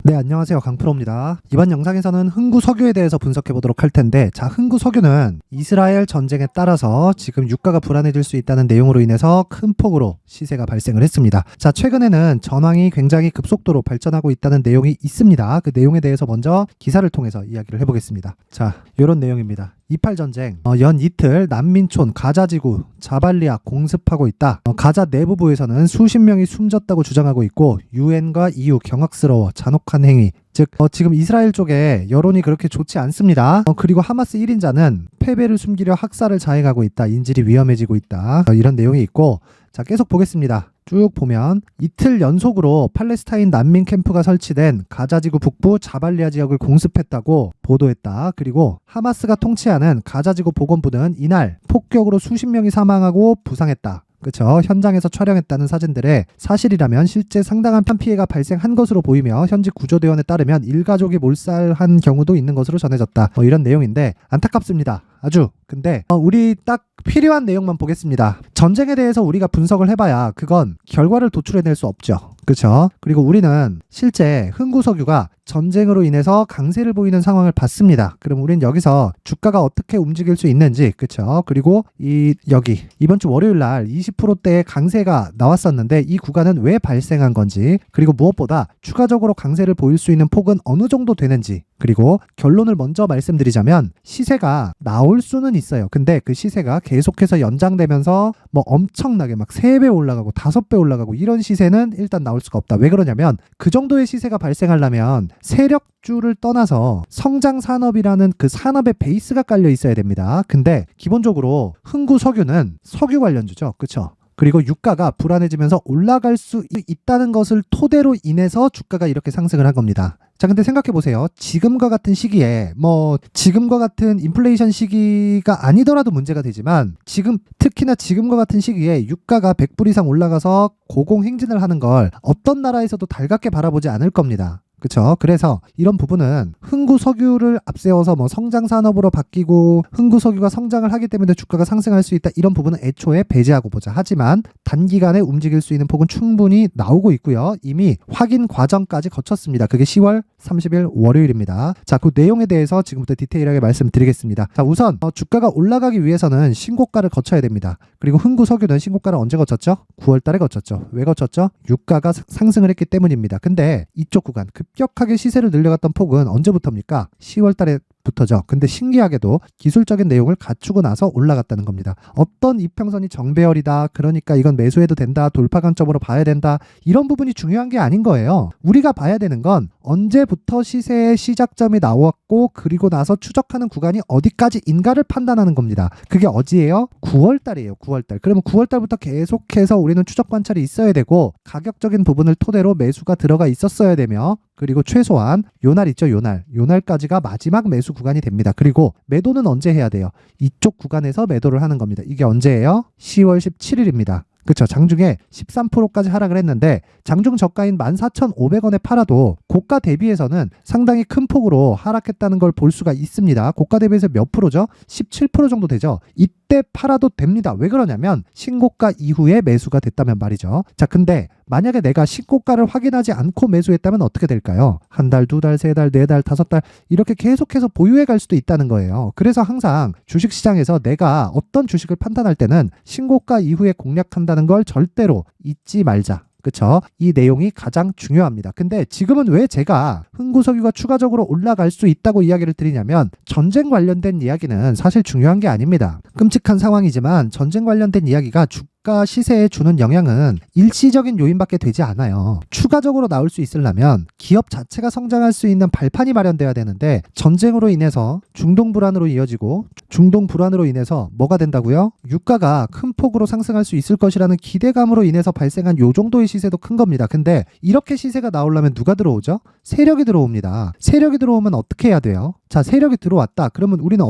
네, 안녕하세요. 강프로입니다. 이번 영상에서는 흥구 석유에 대해서 분석해 보도록 할 텐데, 자, 흥구 석유는 이스라엘 전쟁에 따라서 지금 유가가 불안해질 수 있다는 내용으로 인해서 큰 폭으로 시세가 발생을 했습니다. 자, 최근에는 전황이 굉장히 급속도로 발전하고 있다는 내용이 있습니다. 그 내용에 대해서 먼저 기사를 통해서 이야기를 해보겠습니다. 자, 이런 내용입니다. 이팔 전쟁 연 이틀 난민촌 가자지구 자발리아 공습하고 있다. 가자 내부부에서는 수십 명이 숨졌다고 주장하고 있고 유엔과 EU 경악스러워 잔혹한 행위. 즉 지금 이스라엘 쪽에 여론이 그렇게 좋지 않습니다. 그리고 하마스 1인자는 패배를 숨기려 학살을 자행하고 있다. 인질이 위험해지고 있다. 이런 내용이 있고, 자, 계속 보겠습니다. 쭉 보면 이틀 연속으로 팔레스타인 난민 캠프가 설치된 가자지구 북부 자발리아 지역을 공습했다고 보도했다. 그리고 하마스가 통치하는 가자지구 보건부는 이날 폭격으로 수십 명이 사망하고 부상했다. 그렇죠. 현장에서 촬영했다는 사진들에 사실이라면 실제 상당한 피해가 발생한 것으로 보이며 현지 구조대원에 따르면 일가족이 몰살한 경우도 있는 것으로 전해졌다. 이런 내용인데 안타깝습니다. 아주. 근데 우리 딱 필요한 내용만 보겠습니다. 전쟁에 대해서 우리가 분석을 해봐야 그건 결과를 도출해낼 수 없죠. 그렇죠? 그리고 우리는 실제 흥구 석유가 전쟁으로 인해서 강세를 보이는 상황을 봤습니다. 그럼 우린 여기서 주가가 어떻게 움직일 수 있는지, 그렇죠? 그리고 여기 이번 주 월요일 날 20%대의 강세가 나왔었는데 이 구간은 왜 발생한 건지, 그리고 무엇보다 추가적으로 강세를 보일 수 있는 폭은 어느 정도 되는지, 그리고 결론을 먼저 말씀드리자면 시세가 나올 수는 있어요. 근데 그 시세가 계속해서 연장되면서 뭐 엄청나게 막 3배 올라가고 5배 올라가고 이런 시세는 일단 나올 수가 없다. 왜 그러냐면 그 정도의 시세가 발생하려면 세력주를 떠나서 성장 산업이라는 그 산업의 베이스가 깔려 있어야 됩니다. 근데 기본적으로 흥구 석유는 석유 관련주죠. 그렇죠? 그리고 유가가 불안해지면서 올라갈 수 있다는 것을 토대로 인해서 주가가 이렇게 상승을 한 겁니다. 자, 근데 생각해보세요. 지금과 같은 시기에 지금과 같은 인플레이션 시기가 아니더라도 문제가 되지만 특히나 지금과 같은 시기에 유가가 100불 이상 올라가서 고공행진을 하는 걸 어떤 나라에서도 달갑게 바라보지 않을 겁니다. 그렇죠? 그래서 이런 부분은 흥구 석유를 앞세워서 성장 산업으로 바뀌고 흥구 석유가 성장을 하기 때문에 주가가 상승할 수 있다, 이런 부분은 애초에 배제하고 보자. 하지만 단기간에 움직일 수 있는 폭은 충분히 나오고 있고요. 이미 확인 과정까지 거쳤습니다. 그게 10월 30일 월요일입니다. 자, 그 내용에 대해서 지금부터 디테일하게 말씀드리겠습니다. 자, 우선 주가가 올라가기 위해서는 신고가를 거쳐야 됩니다. 그리고 흥구 석유는 신고가를 언제 거쳤죠? 9월 달에 거쳤죠. 왜 거쳤죠? 유가가 상승을 했기 때문입니다. 근데 이쪽 구간 급격하게 시세를 늘려갔던 폭은 언제부터입니까? 10월 달에 부터죠. 근데 신기하게도 기술적인 내용을 갖추고 나서 올라갔다는 겁니다. 어떤 이평선이 정배열이다, 그러니까 이건 매수해도 된다, 돌파 관점으로 봐야 된다, 이런 부분이 중요한 게 아닌 거예요. 우리가 봐야 되는 건 언제부터 시세의 시작점이 나왔고 그리고 나서 추적하는 구간이 어디까지인가를 판단하는 겁니다. 그게 어디예요? 9월 달이에요. 9월 달. 그러면 9월 달부터 계속해서 우리는 추적 관찰이 있어야 되고 가격적인 부분을 토대로 매수가 들어가 있었어야 되며, 그리고 최소한 요날 있죠. 요날까지가 마지막 매수 구간이 됩니다. 그리고 매도는 언제 해야 돼요? 이쪽 구간에서 매도를 하는 겁니다. 이게 언제예요? 10월 17일입니다. 그렇죠. 장중에 13%까지 하락을 했는데 장중 저가인 14,500원에 팔아도 고가 대비해서는 상당히 큰 폭으로 하락했다는 걸 볼 수가 있습니다. 고가 대비해서 몇 프로죠? 17% 정도 되죠. 이때 팔아도 됩니다. 왜 그러냐면 신고가 이후에 매수가 됐다면 말이죠. 자, 근데 만약에 내가 신고가를 확인하지 않고 매수했다면 어떻게 될까요? 한 달, 두 달, 세 달, 네 달, 다섯 달 이렇게 계속해서 보유해 갈 수도 있다는 거예요. 그래서 항상 주식시장에서 내가 어떤 주식을 판단할 때는 신고가 이후에 공략한다는 걸 절대로 잊지 말자. 그쵸? 이 내용이 가장 중요합니다. 근데 지금은 왜 제가 흥구 석유가 추가적으로 올라갈 수 있다고 이야기를 드리냐면 전쟁 관련된 이야기는 사실 중요한 게 아닙니다. 끔찍한 상황이지만 전쟁 관련된 이야기가 주가 시세에 주는 영향은 일시적인 요인밖에 되지 않아요. 추가적으로 나올 수 있으려면 기업 자체가 성장할 수 있는 발판이 마련돼야 되는데 전쟁으로 인해서 중동 불안으로 이어지고 중동 불안으로 인해서 뭐가 된다고요? 유가가 큰 폭으로 상승할 수 있을 것이라는 기대감으로 인해서 발생한 요 정도의 시세도 큰 겁니다. 근데 이렇게 시세가 나오려면 누가 들어오죠? 세력이 들어옵니다. 세력이 들어오면 어떻게 해야 돼요? 자, 세력이 들어왔다. 그러면 우리는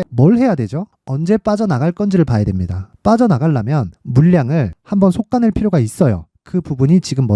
뭘 해야 되죠? 언제 빠져나갈 건지를 봐야 됩니다. 빠져나가려면 물량을 한번 솎아낼 필요가 있어요. 그 부분이 지금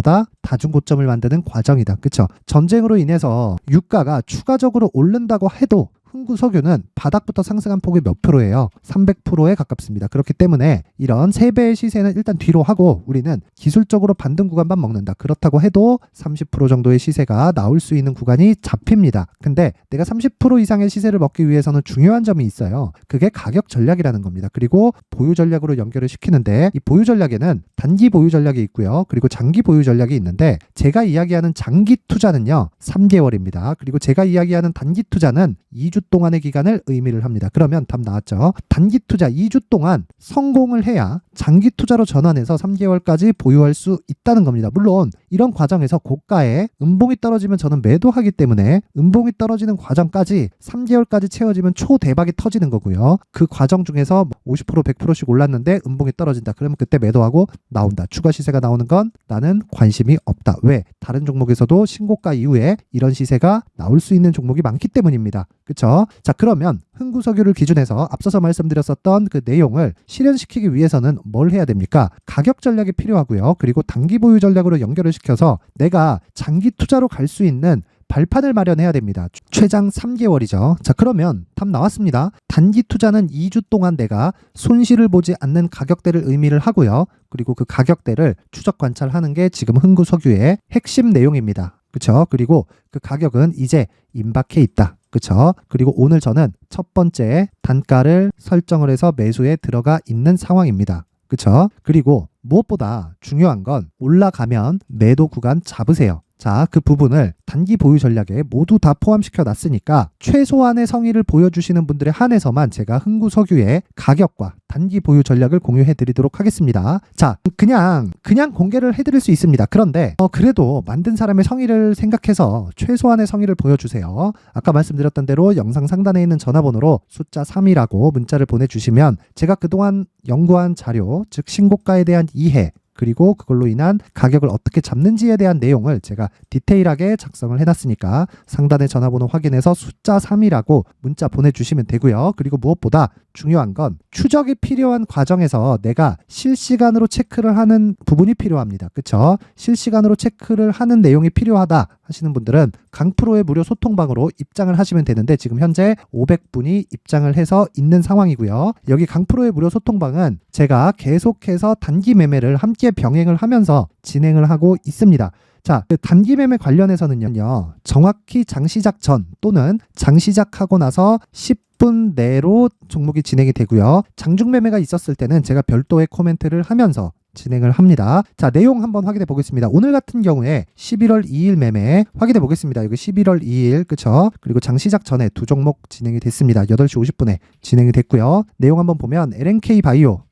다중고점을 만드는 과정이다. 그쵸? 전쟁으로 인해서 유가가 추가적으로 오른다고 해도 흥구석유는 바닥부터 상승한 폭이 몇 프로예요? 300%에 가깝습니다. 그렇기 때문에 이런 3배의 시세는 일단 뒤로 하고 우리는 기술적으로 반등 구간만 먹는다. 그렇다고 해도 30% 정도의 시세가 나올 수 있는 구간이 잡힙니다. 근데 내가 30% 이상의 시세를 먹기 위해서는 중요한 점이 있어요. 그게 가격 전략이라는 겁니다. 그리고 보유 전략으로 연결을 시키는데 이 보유 전략에는 단기 보유 전략이 있고요. 그리고 장기 보유 전략이 있는데 제가 이야기하는 장기 투자는요 3개월입니다. 그리고 제가 이야기하는 단기 투자는 2주 동안의 기간을 의미를 합니다. 그러면 답 나왔죠. 단기 투자 2주 동안 성공을 해야 장기 투자로 전환해서 3개월까지 보유할 수 있다는 겁니다. 물론 이런 과정에서 고가에 음봉이 떨어지면 저는 매도하기 때문에 음봉이 떨어지는 과정까지 3개월까지 채워지면 초대박이 터지는 거고요. 그 과정 중에서 50% 100%씩 올랐는데 음봉이 떨어진다. 그러면 그때 매도하고 나온다. 추가 시세가 나오는 건 나는 관심이 없다. 왜? 다른 종목에서도 신고가 이후에 이런 시세가 나올 수 있는 종목이 많기 때문입니다. 그쵸? 자, 그러면 흥구석유를 기준해서 앞서서 말씀드렸었던 그 내용을 실현시키기 위해서는 뭘 해야 됩니까? 가격 전략이 필요하고요. 그리고 단기 보유 전략으로 연결을 시켜서 내가 장기 투자로 갈 수 있는 발판을 마련해야 됩니다. 최장 3개월이죠. 자, 그러면 답 나왔습니다. 단기 투자는 2주 동안 내가 손실을 보지 않는 가격대를 의미를 하고요. 그리고 그 가격대를 추적 관찰하는 게 지금 흥구석유의 핵심 내용입니다. 그쵸? 그리고 그 가격은 이제 임박해 있다. 그쵸? 그리고 오늘 저는 첫 번째 단가를 설정을 해서 매수에 들어가 있는 상황입니다. 그쵸? 그리고 무엇보다 중요한 건 올라가면 매도 구간 잡으세요. 자, 그 부분을 단기 보유 전략에 모두 다 포함시켜 놨으니까 최소한의 성의를 보여주시는 분들에 한해서만 제가 흥구석유의 가격과 단기 보유 전략을 공유해 드리도록 하겠습니다. 자, 그냥 공개를 해드릴 수 있습니다. 그런데 그래도 만든 사람의 성의를 생각해서 최소한의 성의를 보여주세요. 아까 말씀드렸던 대로 영상 상단에 있는 전화번호로 숫자 3이라고 문자를 보내주시면 제가 그동안 연구한 자료, 즉 신고가에 대한 이해, 그리고 그걸로 인한 가격을 어떻게 잡는지에 대한 내용을 제가 디테일하게 작성을 해놨으니까 상단의 전화번호 확인해서 숫자 3이라고 문자 보내주시면 되고요. 그리고 무엇보다 중요한 건 추적이 필요한 과정에서 내가 실시간으로 체크를 하는 부분이 필요합니다. 그쵸? 실시간으로 체크를 하는 내용이 필요하다 하시는 분들은 강프로의 무료 소통방으로 입장을 하시면 되는데 지금 현재 500분이 입장을 해서 있는 상황이고요. 여기 강프로의 무료 소통방은 제가 계속해서 단기 매매를 함께 병행을 하면서 진행을 하고 있습니다. 자, 그 단기 매매 관련해서는요. 정확히 장시작 전 또는 장시작하고 나서 10분 내로 종목이 진행이 되고요. 장중 매매가 있었을 때는 제가 별도의 코멘트를 하면서 진행을 합니다. 자, 내용 한번 확인해 보겠습니다. 오늘 같은 경우에 11월 2일 매매 확인해 보겠습니다. 여기 11월 2일 그쵸? 그리고 장시작 전에 두 종목 진행이 됐습니다. 8시 50분에 진행이 됐고요. 내용 한번 보면 LNK 바이오.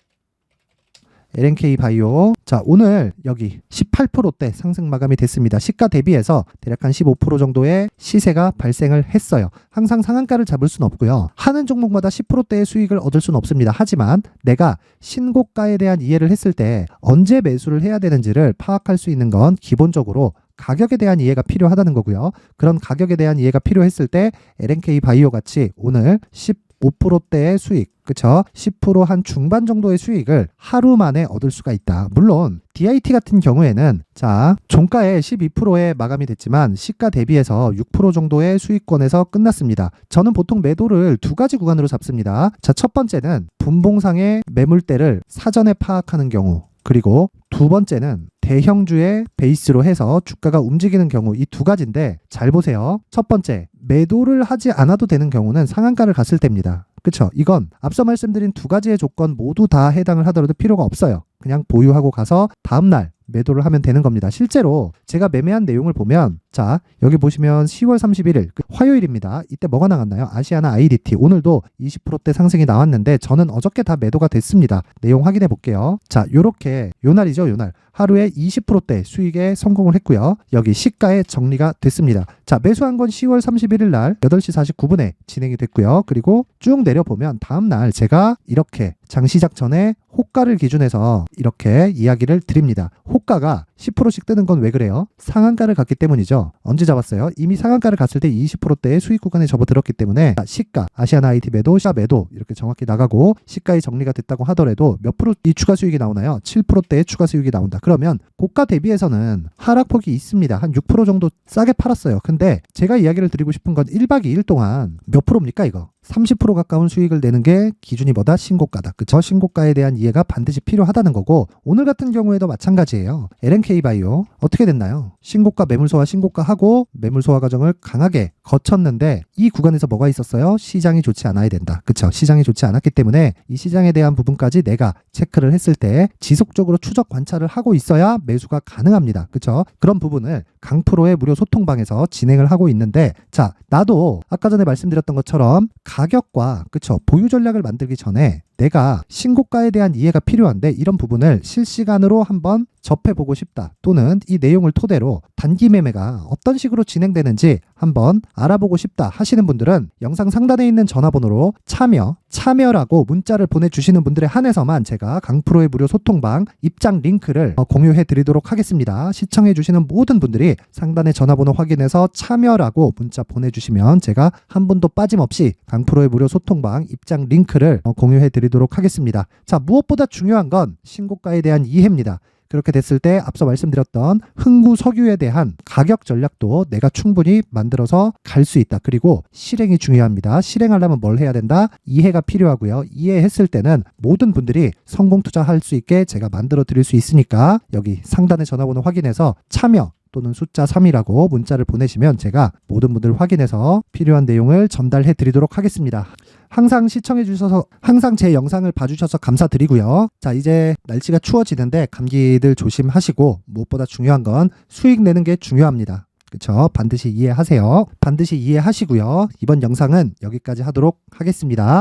자, 오늘 여기 18%대 상승 마감이 됐습니다. 시가 대비해서 대략 한 15% 정도의 시세가 발생을 했어요. 항상 상한가를 잡을 수는 없고요. 하는 종목마다 10%대의 수익을 얻을 수는 없습니다. 하지만 내가 신고가에 대한 이해를 했을 때 언제 매수를 해야 되는지를 파악할 수 있는 건 기본적으로 가격에 대한 이해가 필요하다는 거고요. 그런 가격에 대한 이해가 필요했을 때 LNK 바이오 같이 오늘 15%대의 수익, 그쵸? 10% 한 중반 정도의 수익을 하루 만에 얻을 수가 있다. 물론 DIT 같은 경우에는 자, 종가에 12%에 마감이 됐지만 시가 대비해서 6% 정도의 수익권에서 끝났습니다. 저는 보통 매도를 두 가지 구간으로 잡습니다. 자, 첫 번째는 분봉상의 매물대를 사전에 파악하는 경우, 그리고 두 번째는 대형주의 베이스로 해서 주가가 움직이는 경우, 이 두 가지인데 잘 보세요. 첫 번째, 매도를 하지 않아도 되는 경우는 상한가를 갔을 때입니다. 그쵸? 이건 앞서 말씀드린 두 가지의 조건 모두 다 해당을 하더라도 필요가 없어요. 그냥 보유하고 가서 다음날 매도를 하면 되는 겁니다. 실제로 제가 매매한 내용을 보면 자, 여기 보시면 10월 31일 화요일입니다. 이때 뭐가 나갔나요? 아시아나 IDT 오늘도 20%대 상승이 나왔는데 저는 어저께 다 매도가 됐습니다. 내용 확인해 볼게요. 자, 요렇게 요날이죠. 요날 하루에 20%대 수익에 성공을 했고요. 여기 시가에 정리가 됐습니다. 자, 매수한 건 10월 31일 날 8시 49분에 진행이 됐고요. 그리고 쭉 내려보면 다음날 제가 이렇게 장시작 전에 호가를 기준해서 이렇게 이야기를 드립니다. 호가가 10%씩 뜨는 건 왜 그래요? 상한가를 갔기 때문이죠. 언제 잡았어요? 이미 상한가를 갔을 때 20%대의 수익 구간에 접어들었기 때문에 시가, 아시아나 IT 매도, 시가 매도 이렇게 정확히 나가고 시가의 정리가 됐다고 하더라도 몇 프로 이 추가 수익이 나오나요? 7%대의 추가 수익이 나온다. 그러면 고가 대비해서는 하락폭이 있습니다. 한 6% 정도 싸게 팔았어요. 근데 제가 이야기를 드리고 싶은 건 1박 2일 동안 몇 프로입니까 이거? 30% 가까운 수익을 내는 게 기준이 뭐다? 신고가다. 그쵸? 신고가에 대한 이해가 반드시 필요하다는 거고 오늘 같은 경우에도 마찬가지예요. LNK 바이오 어떻게 됐나요? 신고가 매물소화 신고가하고 매물소화 과정을 강하게 거쳤는데 이 구간에서 뭐가 있었어요? 시장이 좋지 않아야 된다. 그쵸? 시장이 좋지 않았기 때문에 이 시장에 대한 부분까지 내가 체크를 했을 때 지속적으로 추적 관찰을 하고 있어야 매수가 가능합니다. 그쵸? 그런 부분을 강프로의 무료 소통방에서 진행을 하고 있는데 자, 나도 아까 전에 말씀드렸던 것처럼 가격과 그쵸 보유 전략을 만들기 전에 내가 신고가에 대한 이해가 필요한데 이런 부분을 실시간으로 한번 접해보고 싶다 또는 이 내용을 토대로 단기 매매가 어떤 식으로 진행되는지 한번 알아보고 싶다 하시는 분들은 영상 상단에 있는 전화번호로 참여라고 문자를 보내주시는 분들에 한해서만 제가 강프로의 무료 소통방 입장 링크를 공유해 드리도록 하겠습니다. 시청해 주시는 모든 분들이 상단의 전화번호 확인해서 참여라고 문자 보내주시면 제가 한 분도 빠짐없이 강프로의 무료 소통방 입장 링크를 공유해 드리도록 하겠습니다. 자, 무엇보다 중요한 건 신고가에 대한 이해입니다. 그렇게 됐을 때 앞서 말씀드렸던 흥구 석유에 대한 가격 전략도 내가 충분히 만들어서 갈 수 있다. 그리고 실행이 중요합니다. 실행하려면 뭘 해야 된다? 이해가 필요하고요. 이해했을 때는 모든 분들이 성공 투자할 수 있게 제가 만들어 드릴 수 있으니까 여기 상단의 전화번호 확인해서 참여 또는 숫자 3이라고 문자를 보내시면 제가 모든 분들 확인해서 필요한 내용을 전달해 드리도록 하겠습니다. 항상 시청해 주셔서 항상 제 영상을 봐주셔서 감사드리고요. 자, 이제 날씨가 추워지는데 감기들 조심하시고 무엇보다 중요한 건 수익 내는 게 중요합니다. 그쵸? 반드시 이해하세요. 반드시 이해하시고요. 이번 영상은 여기까지 하도록 하겠습니다.